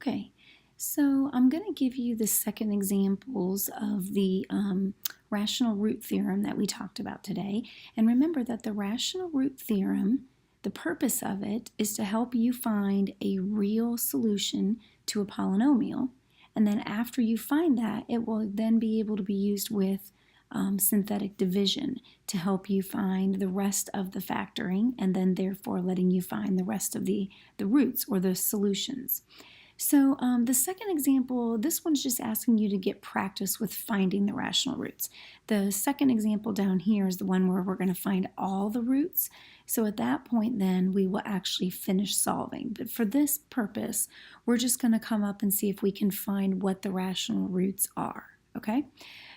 Okay, so I'm going to give you the second examples of the rational root theorem that we talked about today. And remember that the rational root theorem, the purpose of it is to help you find a real solution to a polynomial. And then after you find that, it will then be able to be used with synthetic division to help you find the rest of the factoring, and then therefore letting you find the rest of the roots or the solutions. So the second example, this one's just asking you to get practice with finding the rational roots. The second example down here is the one where we're going to find all the roots. So at that point then we will actually finish solving. But for this purpose, we're just going to come up and see if we can find what the rational roots are. Okay?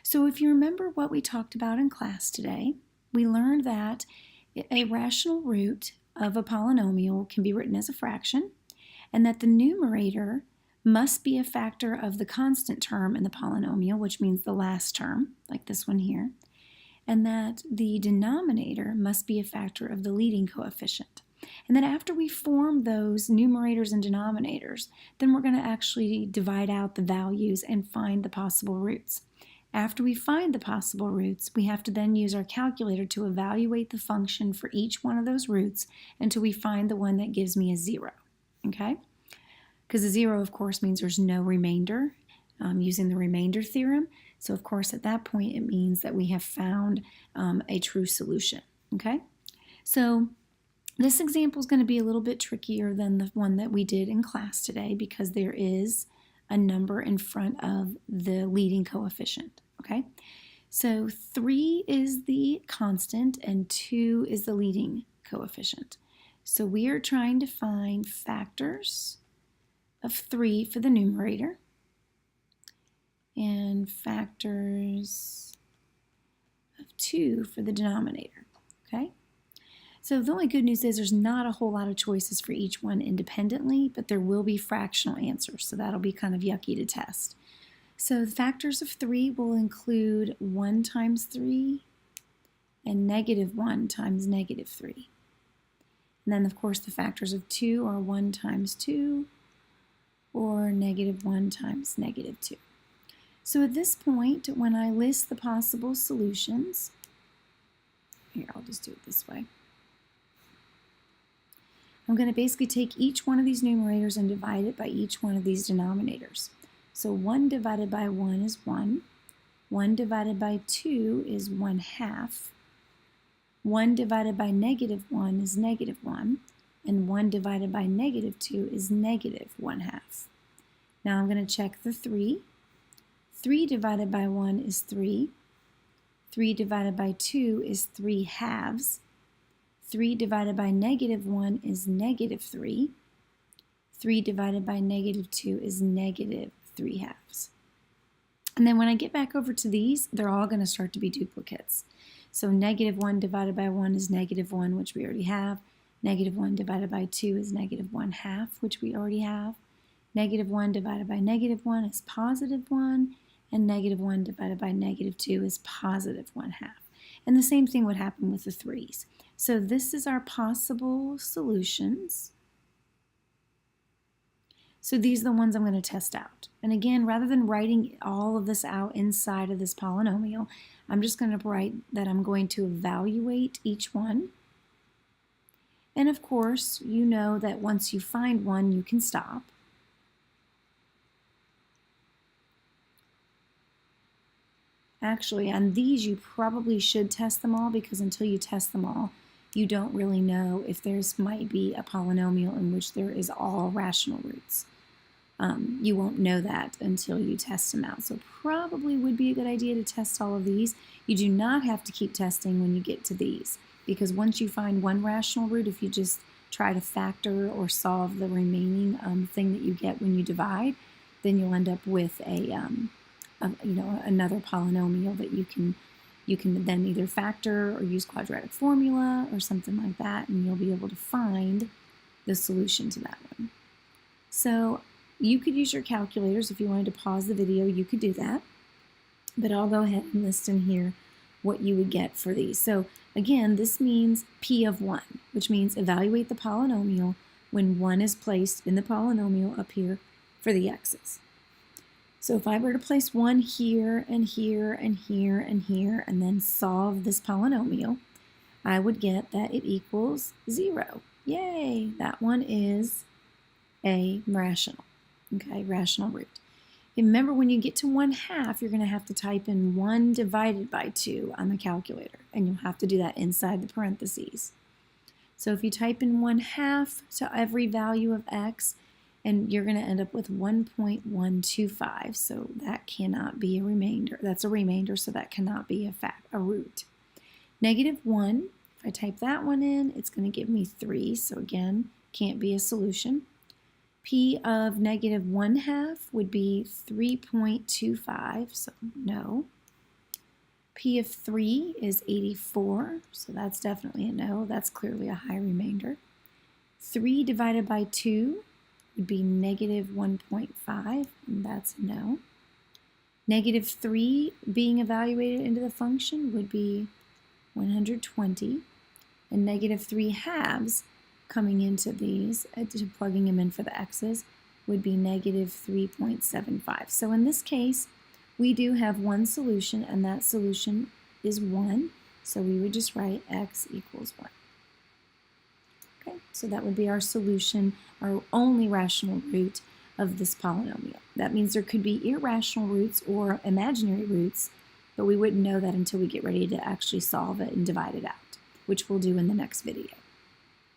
So if you remember what we talked about in class today, we learned that a rational root of a polynomial can be written as a fraction, and that the numerator must be a factor of the constant term in the polynomial, which means the last term, like this one here, and that the denominator must be a factor of the leading coefficient. And then after we form those numerators and denominators, then we're going to actually divide out the values and find the possible roots. After we find the possible roots, we have to then use our calculator to evaluate the function for each one of those roots until we find the one that gives me a 0. Okay? Because a 0, of course, means there's no remainder using the remainder theorem. So, of course, at that point, it means that we have found a true solution. Okay? So, this example is going to be a little bit trickier than the one that we did in class today because there is a number in front of the leading coefficient. Okay? So, 3 is the constant and 2 is the leading coefficient. So we are trying to find factors of 3 for the numerator and factors of 2 for the denominator. Okay? So the only good news is there's not a whole lot of choices for each one independently, but there will be fractional answers, so that'll be kind of yucky to test. So the factors of 3 will include 1 times 3 and -1 times -3. And then, of course, the factors of 2 are 1 times 2 or -1 times -2. So at this point, when I list the possible solutions, here, I'll just do it this way. I'm going to basically take each one of these numerators and divide it by each one of these denominators. So 1 divided by 1 is 1. 1 divided by 2 is 1/2. 1 divided by -1 is -1, and 1 divided by -2 is -1/2. Now I'm going to check the 3. 3 divided by 1 is 3. 3 divided by 2 is 3/2. 3 divided by -1 is -3. 3 divided by -2 is -3/2. And then when I get back over to these, they're all going to start to be duplicates. So -1 divided by 1 is -1, which we already have. -1 divided by 2 is -1/2, which we already have. -1 divided by -1 is +1, and -1 divided by -2 is +1/2. And the same thing would happen with the 3's. So this is our possible solutions. So these are the ones I'm going to test out. And again, rather than writing all of this out inside of this polynomial, I'm just going to write that I'm going to evaluate each one. And of course, you know that once you find one, you can stop. Actually, on these, you probably should test them all because until you test them all, you don't really know if there's might be a polynomial in which there is all rational roots. You won't know that until you test them out. So probably would be a good idea to test all of these. You do not have to keep testing when you get to these because once you find one rational root, if you just try to factor or solve the remaining thing that you get when you divide, then you'll end up with another polynomial that you can then either factor or use quadratic formula or something like that, and you'll be able to find the solution to that one. So you could use your calculators. If you wanted to pause the video, you could do that. But I'll go ahead and list in here what you would get for these. So again, this means P of 1, which means evaluate the polynomial when 1 is placed in the polynomial up here for the x's. So if I were to place 1 here and here and here and here and then solve this polynomial, I would get that it equals 0. Yay! That one is a rational, okay, rational root. Remember, when you get to 1/2, you're going to have to type in 1 divided by 2 on the calculator, and you'll have to do that inside the parentheses. So if you type in 1/2 to every value of x, and you're going to end up with 1.125, so that cannot be a remainder. That's a remainder, so that cannot be a root. -1, if I type that one in, it's going to give me 3, so again, can't be a solution. P of -1/2 would be 3.25, so no. P of 3 is 84, so that's definitely a no. That's clearly a high remainder. 3 divided by 2 would be -1.5, and that's a no. -3 being evaluated into the function would be 120, and -3/2 coming into these, plugging them in for the x's, would be -3.75. So in this case, we do have one solution, and that solution is 1. So we would just write x equals 1. Okay, so that would be our solution, our only rational root of this polynomial. That means there could be irrational roots or imaginary roots, but we wouldn't know that until we get ready to actually solve it and divide it out, which we'll do in the next video.